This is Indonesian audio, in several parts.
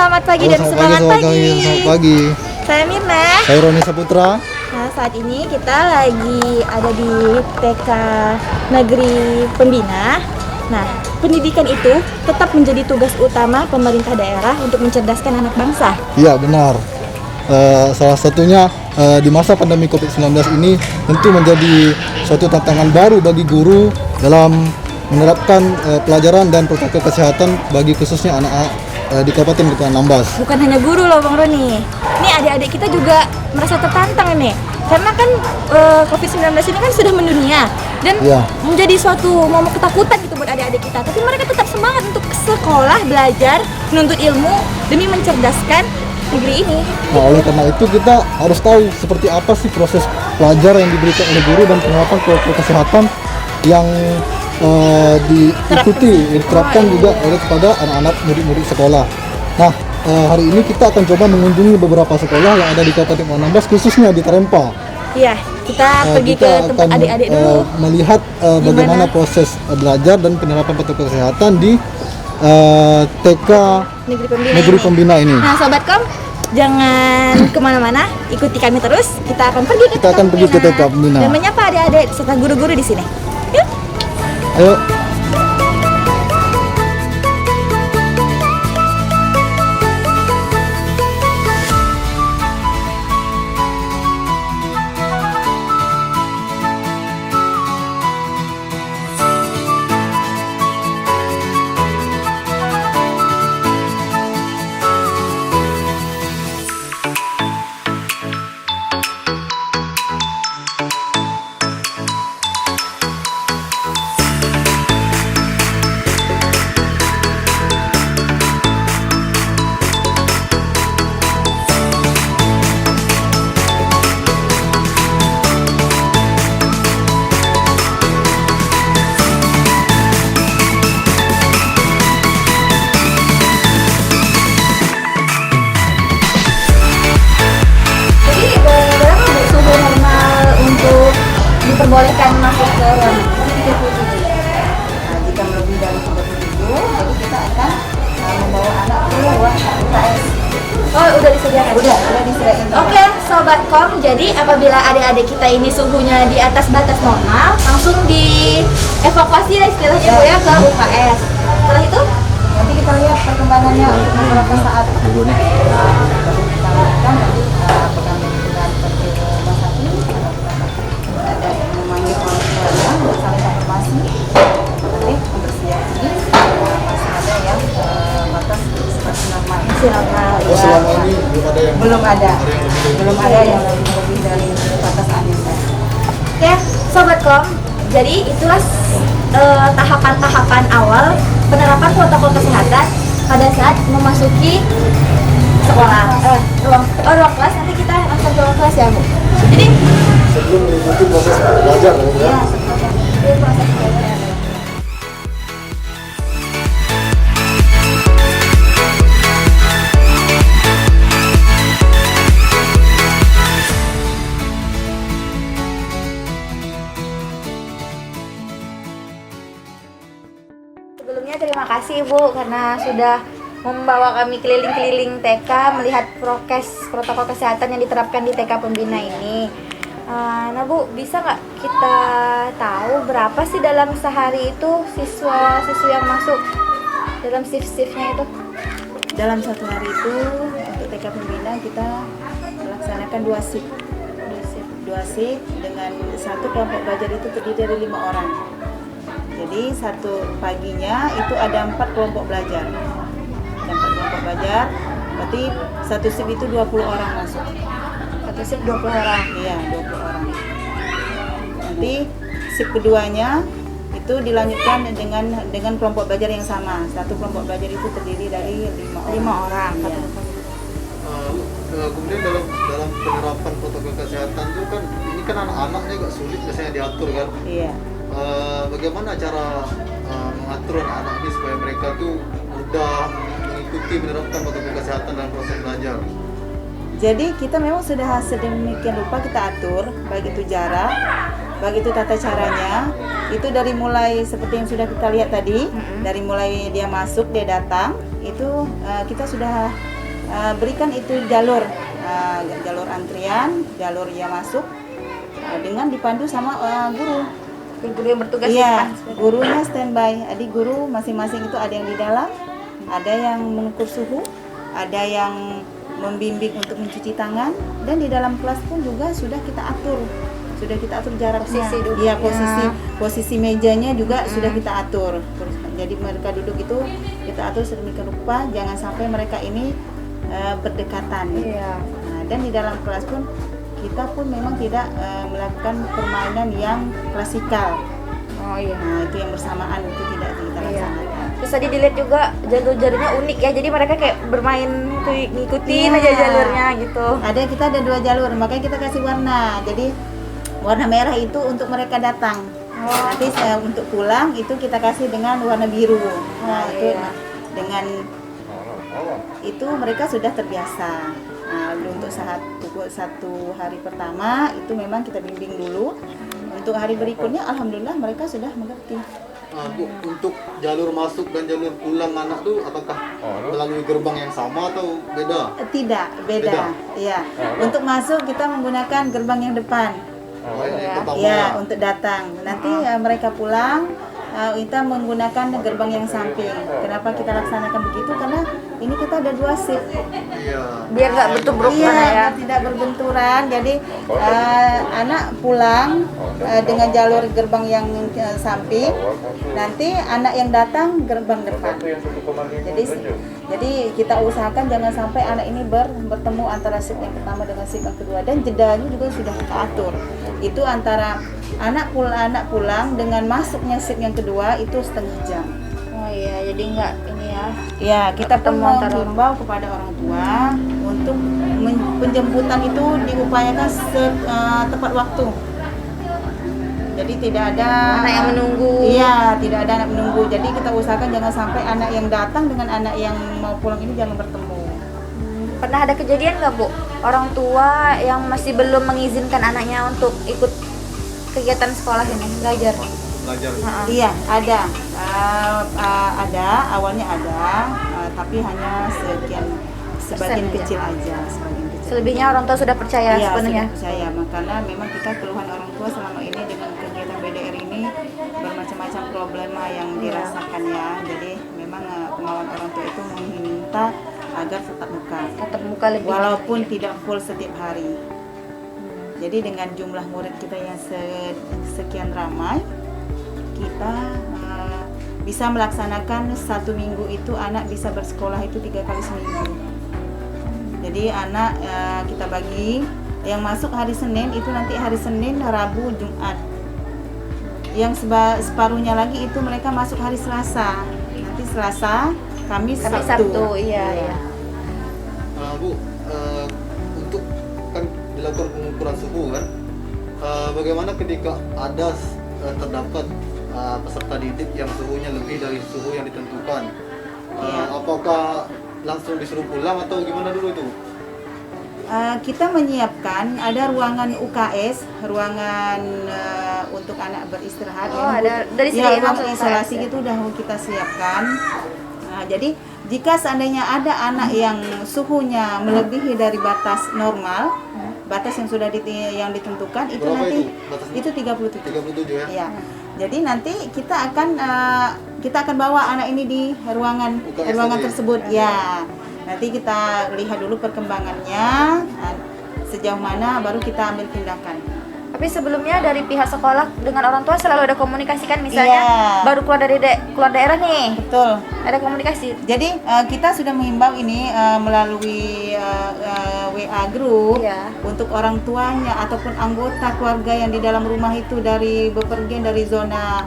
selamat pagi dan semangat pagi. Selamat pagi. Saya Mirna. Saya Roni Saputra. Nah, saat ini kita lagi ada di TK Negeri Pembina. Nah, pendidikan itu tetap menjadi tugas utama pemerintah daerah untuk mencerdaskan anak bangsa. Iya, benar. Salah satunya di masa pandemi COVID-19 ini tentu menjadi suatu tantangan baru bagi guru dalam menerapkan pelajaran dan protokol kesehatan bagi khususnya anak-anak di Kabupaten Kepulauan Anambas. Bukan hanya guru loh Bang Roni. Ini adik-adik kita juga merasa tertantang nih. Karena kan COVID-19 ini kan sudah mendunia dan menjadi suatu momok ketakutan gitu buat adik-adik kita. Tapi mereka tetap semangat untuk sekolah, belajar, menuntut ilmu demi mencerdaskan negeri ini. Nah, oleh karena itu kita harus tahu seperti apa sih proses pelajar yang diberikan oleh guru dan penerapan protokol kesehatan yang diterapkan juga oleh kepada anak-anak murid-murid sekolah. Nah, hari ini kita akan coba mengunjungi beberapa sekolah yang ada di Kabupaten Anambas, khususnya di Tarempa. Iya, kita pergi ke tempat adik-adik dulu. Melihat bagaimana proses belajar dan penerapan protokol kesehatan di TK Negeri Pembina ini. Nah, Sobatkom, jangan kemana-mana, ikuti kami terus. Kita akan pergi ke TK Pembina dan menyapa adik-adik serta guru-guru di sini. Yuk. Ayo. Diperbolehkan masuk ke ruang 37. Nah, jika lebih dari 37, jadi kita akan membawa anak ke ruang UKS. Oh, udah disediakan? Udah disediakan. Oke, Sobatkom, jadi apabila adik-adik kita ini suhunya di atas batas normal, langsung dievakuasi lah istilahnya Bu ya ke UKS. Setelah itu Nanti kita lihat perkembangannya untuk beberapa saat. Selama ini belum ada yang lebih dari batas akhir. ya, Sobatkom, jadi itulah tahapan-tahapan awal penerapan protokol kesehatan pada saat memasuki sekolah. Ruang kelas, nanti kita langsung ke ruang kelas ya Bu. Jadi sebelum mengikuti proses belajar ya. Sebelum proses belajar. Sebelumnya terima kasih Bu karena sudah membawa kami keliling-keliling TK melihat protokol kesehatan yang diterapkan di TK Pembina ini. Nah Bu, bisa nggak kita tahu berapa sih dalam sehari itu siswa-siswi yang masuk dalam shift-shiftnya itu? Dalam satu hari itu untuk TK Pembina kita melaksanakan dua shift dengan satu kelompok belajar itu terdiri dari 5 orang. Jadi satu paginya itu ada 4 kelompok belajar. Berarti satu shift itu 20 orang masuk. Satu shift 20 orang. Iya, 20 orang. Nanti shift keduanya itu dilanjutkan dengan kelompok belajar yang sama. Satu kelompok belajar itu terdiri dari 5 orang. Iya. Kemudian dalam penerapan protokol kesehatan itu kan ini kan anak-anaknya agak sulit biasanya diatur kan. Iya. Bagaimana cara mengatur anak-anak ini supaya mereka tuh mudah mengikuti menerapkan protokol kesehatan dalam proses belajar? Jadi kita memang sudah sedemikian rupa kita atur, baik itu jarak, baik itu tata caranya. Itu dari mulai seperti yang sudah kita lihat tadi, dari mulai dia masuk, dia datang, itu kita sudah berikan itu jalur antrian, jalur yang masuk dengan dipandu sama guru. Guru yang bertugas di Iya, depan. gurunya standby. Jadi guru masing-masing itu ada yang di dalam, ada yang mengukur suhu, ada yang membimbing untuk mencuci tangan, dan di dalam kelas pun juga sudah kita atur jaraknya. Posisi duduknya. Iya, posisi mejanya juga sudah kita atur. Jadi mereka duduk itu kita atur sedemikian rupa, jangan sampai mereka ini berdekatan. Iya. Nah, dan di dalam kelas pun kita pun memang tidak melakukan permainan yang klasikal. Oh iya. Nah, itu yang bersamaan itu tidak kita Iya. laksanakan. Terus tadi dilihat juga jalur-jalurnya unik ya. Jadi mereka kayak bermain ngikutin Iya. aja jalurnya gitu. Kita ada 2 jalur, makanya kita kasih warna. Jadi warna merah itu untuk mereka datang. Nanti untuk pulang itu kita kasih dengan warna biru. Nah, itu iya. dengan itu mereka sudah terbiasa. Nah, untuk satu hari pertama itu memang kita bimbing dulu. Untuk hari berikutnya alhamdulillah mereka sudah mengerti. Bu, untuk jalur masuk dan jalur pulang anak tuh apakah melalui gerbang yang sama atau beda? Tidak, beda. Beda? Iya. Untuk masuk kita menggunakan gerbang yang depan. Yang pertama. Ya, untuk datang. Nanti mereka pulang kita menggunakan gerbang yang samping. Kenapa kita laksanakan begitu? Karena ini kita ada 2 shift. Iya. Biar nggak bentrok Iya, mana ya. tidak berbenturan. Jadi anak pulang dengan jalur gerbang yang samping. Nanti anak yang datang gerbang depan. Jadi kita usahakan jangan sampai anak ini bertemu antara shift yang pertama dengan shift yang kedua, dan jedanya juga sudah kita atur. Itu antara anak pulang dengan masuknya shift yang kedua itu setengah jam. Oh iya, jadi nggak ini ya. Ya, kita pun Ketemu antara menghimbau kepada orang tua untuk penjemputan itu diupayakan tepat waktu. Jadi tidak ada Anak yang menunggu. Iya, tidak ada anak menunggu. Jadi kita usahakan jangan sampai anak yang datang dengan anak yang mau pulang ini jangan bertemu. Pernah ada kejadian nggak Bu? Orang tua yang masih belum mengizinkan anaknya untuk ikut kegiatan sekolah ini, belajar. Belajar. Iya, ada. Ada, awalnya ada, tapi hanya sebagian Persen kecil aja, sebagian kecil. Selebihnya orang tua sudah percaya Iya, sepenuhnya. sudah percaya. Karena memang kita keluhan orang tua selama ini dengan kegiatan BDR ini bermacam-macam problema yang dirasakan ya. Jadi memang kemauan orang tua itu meminta agar tetap muka. Tatap muka lebih. Walaupun tidak full setiap hari. Jadi dengan jumlah murid kita yang sekian ramai, kita bisa melaksanakan 1 minggu itu anak bisa bersekolah itu 3 kali seminggu. Jadi anak kita bagi yang masuk hari Senin itu nanti hari Senin, Rabu, Jumat. Yang separuhnya lagi itu mereka masuk hari Selasa. Nanti Selasa, Kamis, Sabtu. Iya. Bu, untuk kan dilakukan pengukuran suhu kan, bagaimana ketika ada terdapat peserta didik yang suhunya lebih dari suhu yang ditentukan, apakah langsung disuruh pulang atau gimana dulu itu? Kita menyiapkan ada ruangan UKS, ruangan untuk anak beristirahat. Oh, ada dari sini ruang langsung isolasi UKS, ya? itu udah kita siapkan. Jadi jika seandainya ada anak yang suhunya melebihi dari batas normal, batas yang sudah yang ditentukan itu Berapa nanti itu batasnya? itu 37. 37 ya? Iya. Jadi nanti kita akan bawa anak ini di ruangan UKS tadi? tersebut ya. Nanti kita lihat dulu perkembangannya, sejauh mana baru kita ambil tindakan. Tapi sebelumnya dari pihak sekolah dengan orang tua selalu ada komunikasi kan, misalnya Iya. baru keluar dari keluar daerah nih, Betul. ada komunikasi. Jadi kita sudah mengimbau ini melalui WA group Iya. untuk orang tuanya ataupun anggota keluarga yang di dalam rumah itu dari bepergian dari zona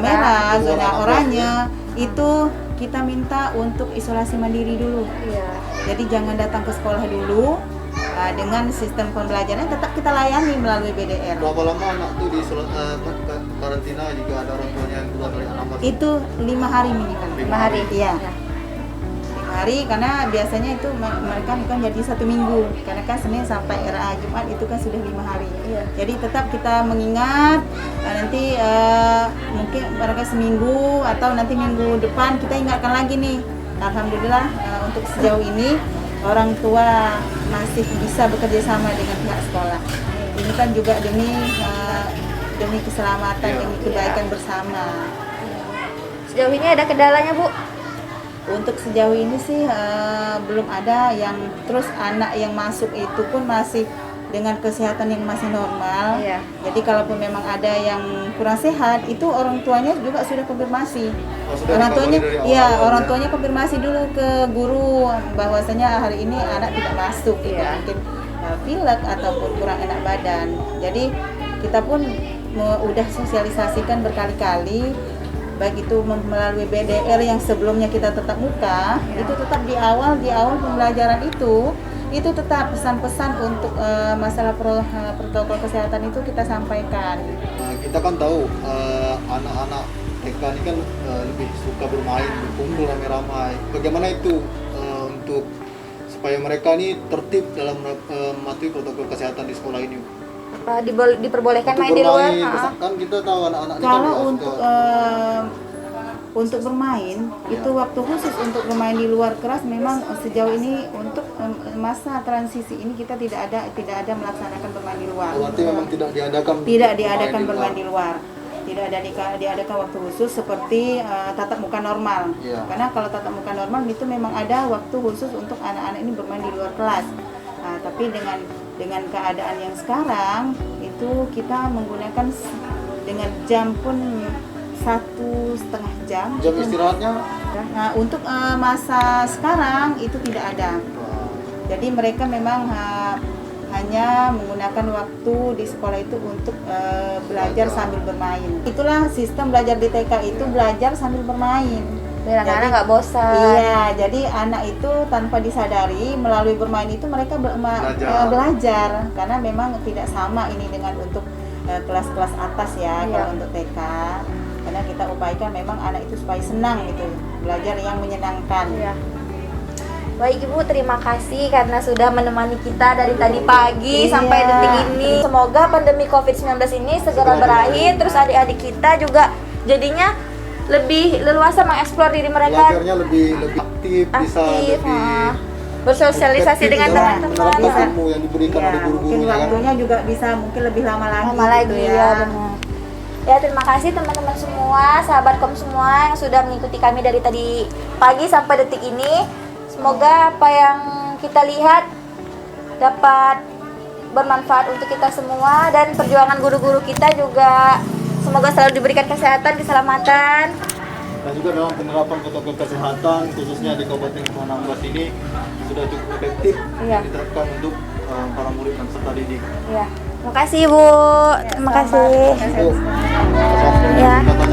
merah, zona oranye, itu kita minta untuk isolasi mandiri dulu. Iya. Jadi jangan datang ke sekolah dulu. Dengan sistem pembelajaran tetap kita layani melalui BDR. Berapa lama anak tuh di karantina jika ada orang tuanya yang keluar dari alamat? Itu 5 hari minimal. 5 hari. Iya. 5 hari karena biasanya itu mereka kan jadi 1 minggu. Karena kan Senin sampai Jumat itu kan sudah 5 hari. Iya. Jadi tetap kita mengingat nanti mungkin mereka seminggu atau nanti minggu depan kita ingatkan lagi nih. alhamdulillah untuk sejauh ini orang tua masih bisa bekerja sama dengan pihak sekolah. Ini kan juga demi keselamatan, demi kebaikan bersama. Sejauh ini ada kendalanya, Bu? Untuk sejauh ini sih belum ada yang terus anak yang masuk itu pun masih dengan kesehatan yang masih normal. Iya. Jadi kalaupun memang ada yang kurang sehat, itu orang tuanya juga sudah konfirmasi. sudah Orang tuanya, dikabari dari iya, awal-awal, orang ya? tuanya konfirmasi dulu ke guru bahwasanya hari ini anak tidak masuk, gitu. Iya. Mungkin pilek ataupun kurang enak badan. Jadi kita pun udah sosialisasikan berkali-kali, baik itu melalui BDR yang sebelumnya kita tetap muka, itu tetap di awal pembelajaran itu tetap pesan-pesan untuk masalah protokol kesehatan itu kita sampaikan. Kita kan tahu anak-anak TK ini kan lebih suka bermain, berkumpul ramai-ramai. Bagaimana itu untuk supaya mereka ini tertib dalam mematuhi protokol kesehatan di sekolah ini? Apa diperbolehkan Untuk main di luar? bermain, kan kita tahu anak-anak ini kan Kalau juga untuk suka- untuk bermain itu waktu khusus untuk bermain di luar kelas memang sejauh ini untuk masa transisi ini kita tidak ada melaksanakan bermain di luar. berarti memang tidak diadakan Bermain di luar. Tidak ada diadakan waktu khusus seperti tatap muka normal. Iya. Karena kalau tatap muka normal itu memang ada waktu khusus untuk anak-anak ini bermain di luar kelas. Tapi dengan keadaan yang sekarang itu kita menggunakan dengan jam pun 1,5 jam. jam istirahatnya. Nah, untuk masa sekarang itu tidak ada. Jadi mereka memang hanya menggunakan waktu di sekolah itu untuk belajar sambil bermain. Itulah sistem belajar di TK itu, belajar sambil bermain. Biar anak-anak nggak bosan. Iya, jadi anak itu tanpa disadari melalui bermain itu mereka belajar. Karena memang tidak sama ini dengan untuk kelas-kelas atas ya. Iya. Kalau untuk TK. Karena kita upayakan memang anak itu supaya senang gitu, belajar yang menyenangkan. Iya. Baik Ibu, terima kasih karena sudah menemani kita dari tadi pagi Iya. sampai detik ini. Semoga pandemi COVID-19 ini segera berakhir, terus adik-adik kita juga jadinya lebih leluasa mengeksplor diri mereka, Belajarnya lebih aktif, bisa aktif, lebih bersosialisasi efektif dengan dalam teman-teman. menerapkan ilmu yang diberikan Ya, oleh mungkin guru-gurunya kan. waktunya juga bisa mungkin lebih lama lagi. Lama lagi gitu ya, benar. Ya, terima kasih teman-teman semua, sahabat kom semua yang sudah mengikuti kami dari tadi pagi sampai detik ini. Semoga apa yang kita lihat dapat bermanfaat untuk kita semua, dan perjuangan guru-guru kita juga semoga selalu diberikan kesehatan, keselamatan. Dan juga dalam penerapan protokol kesehatan khususnya di Kabupaten Kepulauan Anambas ini sudah cukup efektif Iya. diterapkan untuk para murid dan peserta didik. Ya, terima kasih Ibu. Terima kasih. Terima kasih. Ya.